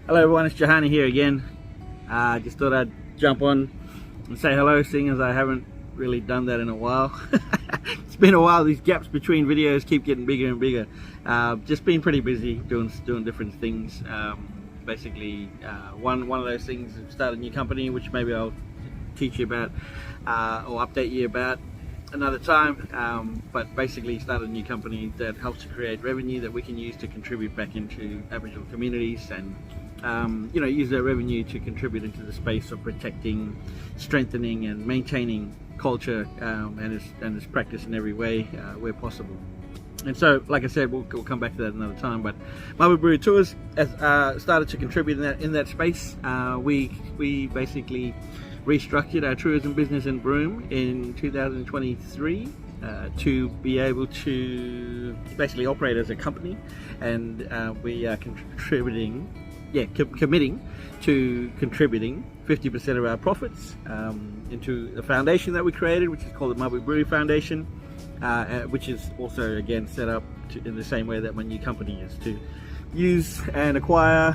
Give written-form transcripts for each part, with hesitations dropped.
Hello everyone, it's Jahani here again. Just thought I'd jump on and say hello, seeing as I haven't really done that in a while. It's been a while. These gaps between videos keep getting bigger and bigger. Just been pretty busy doing different things. Basically, one of those things is start a new company, which maybe I'll teach you about or update you about another time, but basically start a new company that helps to create revenue that we can use to contribute back into Aboriginal communities, and you know, use that revenue to contribute into the space of protecting, strengthening and maintaining culture and its practice in every way where possible. And so, like I said, we'll come back to that another time. But Mabu Buru Tours has started to contribute in that space. We basically restructured our tourism business in Broome in 2023 to be able to basically operate as a company, and we are committing to contributing 50% of our profits into a foundation that we created, which is called the Mabu Buru Foundation, which is also again set up in the same way that my new company is, to use and acquire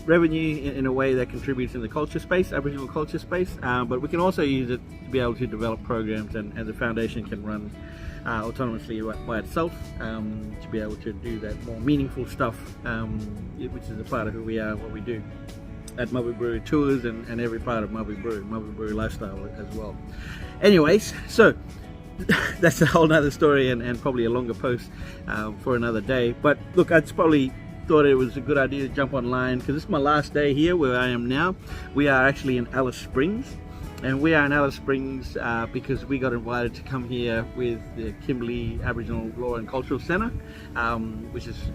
revenue in a way that contributes in the culture space, Aboriginal culture space, but we can also use it to be able to develop programs, and the foundation can run autonomously by itself, to be able to do that more meaningful stuff, which is a part of who we are, what we do at Mabu Buru Tours and every part of Mabu Buru lifestyle as well. Anyways, so that's a whole nother story and probably a longer post for another day. But look, I just probably thought it was a good idea to jump online because this is my last day here where I am now. We are actually in Alice Springs, and we are in Alice Springs because we got invited to come here with the Kimberley Aboriginal Law and Cultural Centre,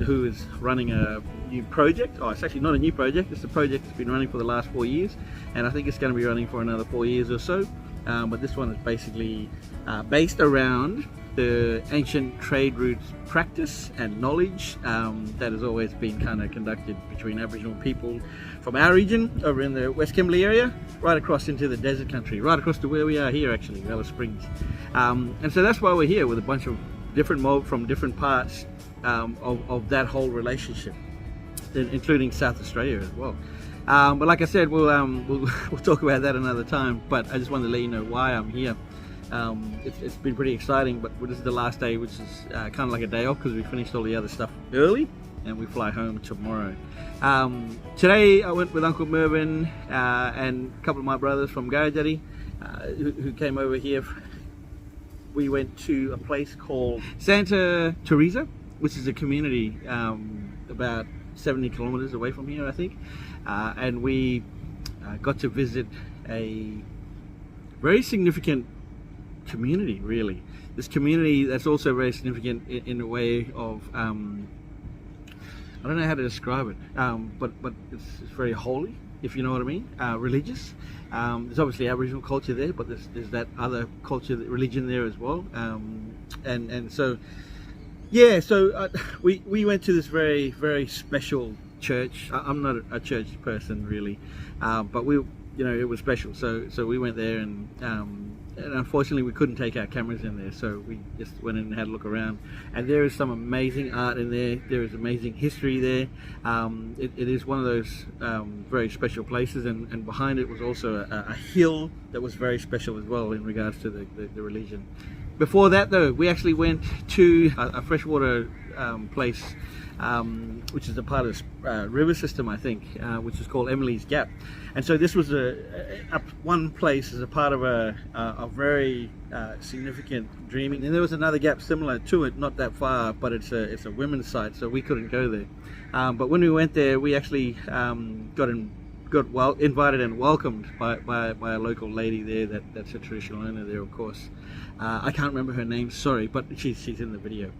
who is running a new project. Oh, it's actually not a new project, it's a project that's been running for the last 4 years, and I think it's going to be running for another 4 years or so. But this one is basically based around the ancient trade routes practice and knowledge that has always been kind of conducted between Aboriginal people from our region over in the West Kimberley area, right across into the desert country, right across to where we are here actually, Alice Springs. And so that's why we're here, with a bunch of different mob from different parts of that whole relationship, including South Australia as well. But like I said, we'll talk about that another time, but I just wanted to let you know why I'm here. It's been pretty exciting, but this is the last day, which is kind of like a day off because we finished all the other stuff early and we fly home tomorrow. Today I went with Uncle Mervyn and a couple of my brothers from Karajarri who came over here. We went to a place called Santa Teresa, which is a community about 70 kilometers away from here, I think, and we got to visit a very significant community, really. This community that's also very significant in a way of I don't know how to describe it, but it's very holy, if you know what I mean, religious. There's obviously Aboriginal culture there, but there's that other culture, religion there as well, and so yeah, so we went to this very, very special church. I'm not a church person really, but it was special. So we went there, and unfortunately we couldn't take our cameras in there, so we just went in and had a look around. And there is some amazing art in there. There is amazing history there. It is one of those very special places, and behind it was also a hill that was very special as well in regards to the religion. Before that though, we actually went to a freshwater place, which is a part of the river system, I think, which is called Emily's Gap. And so this was one place as a part of a very significant dreaming. And there was another gap similar to it, not that far, but it's a women's site, so we couldn't go there. But when we went there, we actually got invited and welcomed by a local lady there that's a traditional owner there, of course. I can't remember her name, sorry, but she's in the video.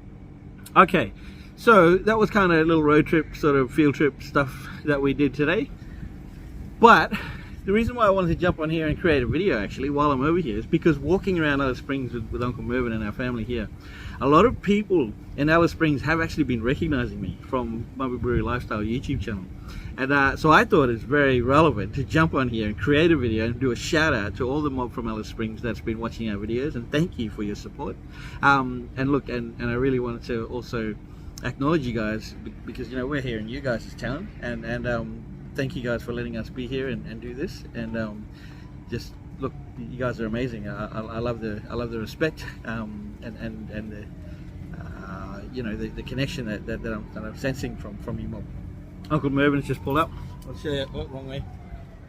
Okay, so that was kind of a little road trip, sort of field trip stuff that we did today. But the reason why I wanted to jump on here and create a video actually while I'm over here is because walking around Alice Springs with Uncle Mervyn and our family here, a lot of people in Alice Springs have actually been recognizing me from Mabu Buru Lifestyle YouTube channel. And so I thought it's very relevant to jump on here and create a video and do a shout out to all the mob from Alice Springs that's been watching our videos, and thank you for your support. And look, and I really wanted to also acknowledge you guys, because you know we're here in you guys' town, and thank you guys for letting us be here and do this, and just look, you guys are amazing. I love the respect and the you know, the connection that I'm sensing from you mob. Uncle Mervin's just pulled up. I'll show you. Oh, wrong way.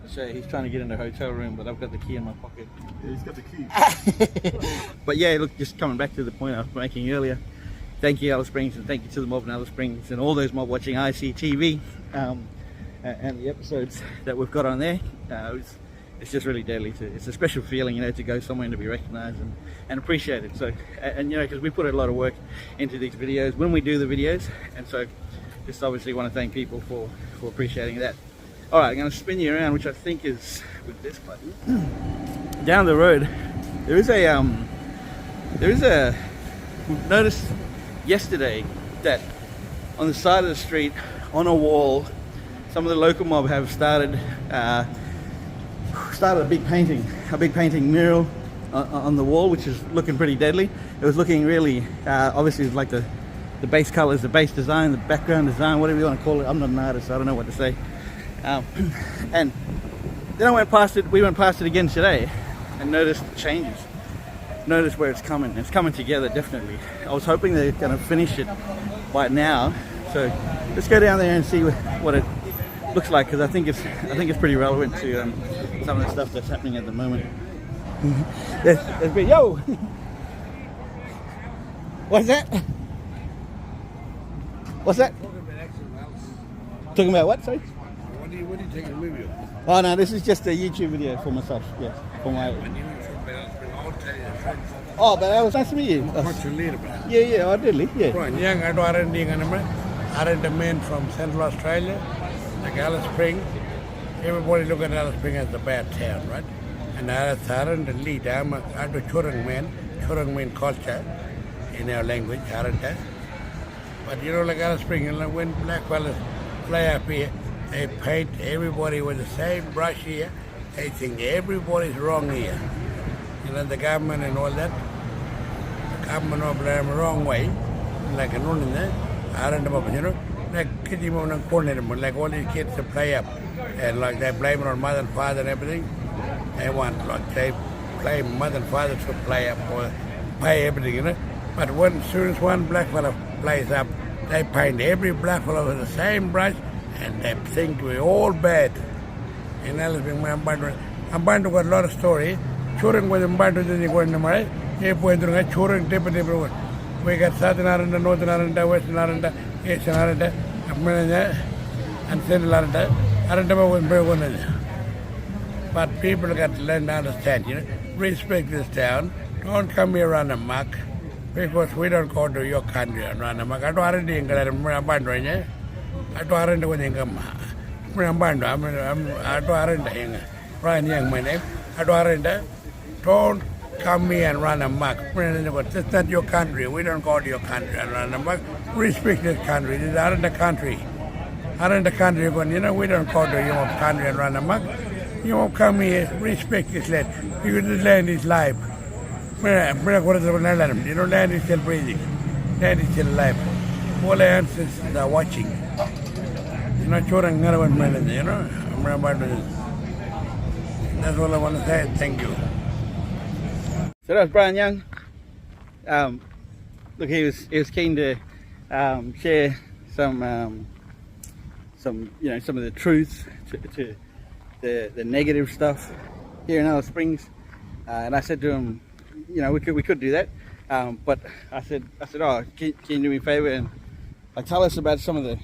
I'll show you. He's trying to get in the hotel room, but I've got the key in my pocket. Yeah, he's got the key. But yeah, look, just coming back to the point I was making earlier. Thank you, Alice Springs, and thank you to the mob in Alice Springs and all those mob watching ICTV and the episodes that we've got on there. It's just really deadly. It's a special feeling, you know, to go somewhere and to be recognised and appreciated. So, and you know, because we put a lot of work into these videos when we do the videos, and so just obviously want to thank people for appreciating that. All right, I'm going to spin you around, which I think is with this button. Down the road, there is a. We've noticed yesterday that on the side of the street, on a wall, some of the local mob have started a big painting mural on the wall, which is looking pretty deadly. It was looking really obviously like the base colors, the base design, the background design, whatever you want to call it. I'm not an artist, so I don't know what to say. And then we went past it again today and noticed the changes. Notice where it's coming. It's coming together, definitely. I was hoping they're going to finish it by now, so let's go down there and see what it looks like, because I think it's pretty relevant to some of the stuff that's happening at the moment. There's been, yo, what's that? What's that? Talking about what? Sorry. What are you taking a movie of? Oh no, this is just a YouTube video for myself. Yes, for my. Oh, but that was nice to meet you. What's your lead about? Yeah, I did. Yeah. Right, young aren't a man from Central Australia, like Alice Springs. Everybody look at Alice Springs as a bad town, right? And Alice aren't the lead. I'm a Churang man culture in our language, aren't I? But you know, like Alice Springs, when black fellas fly up here, they paint everybody with the same brush here. They think everybody's wrong here. You know, the government and all that. The government will blame the wrong way. Like a nun in there. Aren't you know? Like kids like all these kids to play up. And like they blame it on mother and father and everything. They want, like, they blame mother and father to play up or pay everything, you know. But as soon as one black fellow plays up, they paint every black fellow with the same brush, and they think we're all bad. And Alice Springs, I'm going to got a lot of story. Churang was embarked in the Golden Mare. If we're doing a Churang different. We got Southern Aranda, Northern Aranda, Western Aranda, Eastern Aranda, and Central Aranda. Aranda was very good. But people got to learn to understand, you know. Respect this town. Don't come here around a muck, because we don't go to your country and run a muck. I don't have anything to do. I don't have anything to do. I don't have anything. Ryan Young, my name. I don't have anything. Don't come here and run a muck. It's not your country. We don't go to your country and run a muck. Respect this country. This isn't the country. Aren't the country, but you know, we don't go to your country and run a muck. You won't come here, respect this land, because this land is live. You know, land is still breathing. Land is still alive. All the ancestors are watching. You know, Churang Naravan Melody, you know, that's all I want to say. Thank you. So that's Brian Young. Look, he was keen to share some you know, some of the truths to the negative stuff here in Alice Springs, and I said to him, you know, we could do that, but I said, oh, can you do me a favor and like tell us about some of the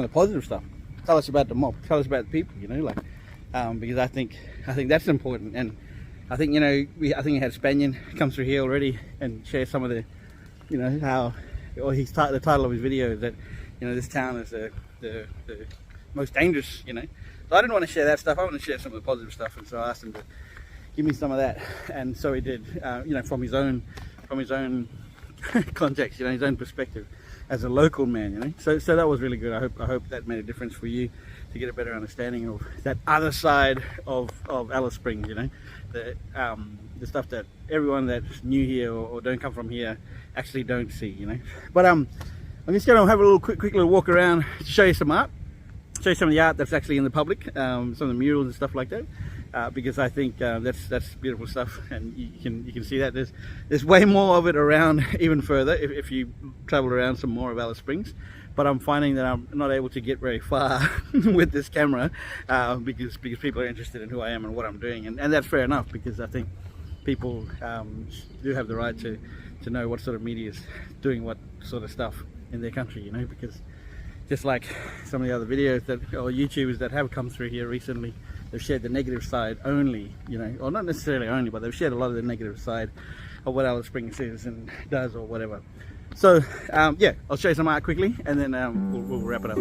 positive stuff. Tell us about the mob. Tell us about the people. You know, like because I think that's important, and I think, you know, I think we had Spanian come through here already and share some of the, you know, how, or the title of his video is that, you know, this town is the most dangerous, you know. So I didn't want to share that stuff. I want to share some of the positive stuff, and so I asked him to give me some of that, and so he did. You know, from his own context, you know, his own perspective as a local man, you know. So that was really good. I hope that made a difference for you to get a better understanding of that other side of Alice Springs, you know, the stuff that everyone that's new here or don't come from here actually don't see, you know. But I'm just going to have a little quick little walk around to show you some art. show you some of the art that's actually in the public, some of the murals and stuff like that, because I think that's beautiful stuff, and you can see that there's way more of it around even further if you travel around some more of Alice Springs. But I'm finding that I'm not able to get very far with this camera because people are interested in who I am and what I'm doing, and that's fair enough, because I think people do have the right to know what sort of media is doing what sort of stuff in their country, you know, because just like some of the other videos or YouTubers that have come through here recently, they've shared the negative side only, you know, or not necessarily only, but they've shared a lot of the negative side of what Alice Springs is and does or whatever. So yeah, I'll show you some art quickly, and then we'll wrap it up.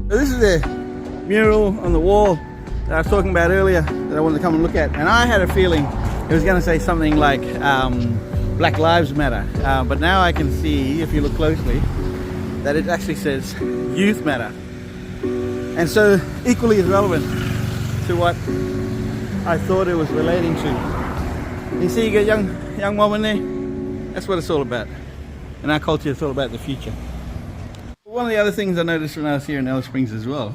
So this is the mural on the wall that I was talking about earlier that I wanted to come and look at, and I had a feeling it was going to say something like Black Lives Matter, but now I can see, if you look closely, that it actually says Youth Matter, and so equally as relevant to what I thought it was relating to. You see, you got young mom in there. That's what it's all about. In our culture, it's all about the future. One of the other things I noticed when I was here in Alice Springs as well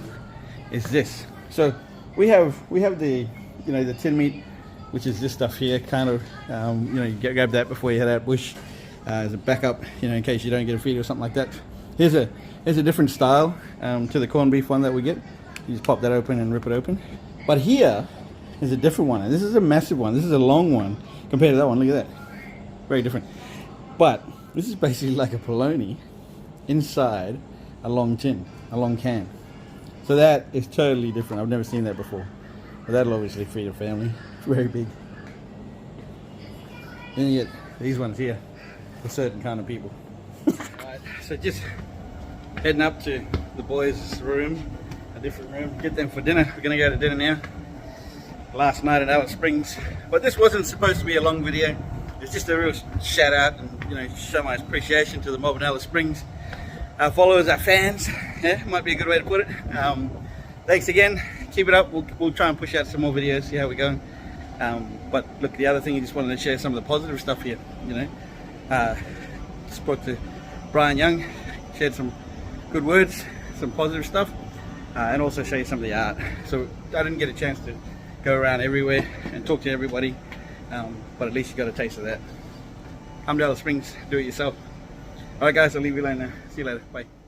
is this. So we have the, you know, the tin meat, which is this stuff here, kind of, you know, you grab that before you head out bush as a backup, you know, in case you don't get a feed or something like that. Here's a different style to the corned beef one that we get. You just pop that open and rip it open. But here is a different one, and this is a massive one. This is a long one compared to that one. Look at that, very different. But this is basically like a polony inside a long tin, a long can. So that is totally different. I've never seen that before. But that'll obviously feed a family. It's very big. Then you get these ones here for certain kind of people. Right, so just heading up to the boys' room, a different room, get them for dinner. We're gonna go to dinner now. Last night at Alice Springs. But this wasn't supposed to be a long video. It's just a real shout out and, you know, show my appreciation to the mob in Alice Springs. Our followers, our fans, yeah, might be a good way to put it. Thanks again, keep it up. We'll try and push out some more videos, see how we're going. But look, the other thing, I just wanted to share some of the positive stuff here, you know. Spoke to Brian Young, shared some good words, some positive stuff, and also show you some of the art. So I didn't get a chance to go around everywhere and talk to everybody, but at least you got a taste of that. I'm Alice Springs, do it yourself. Alright guys, I'll leave you alone now. See you later, bye.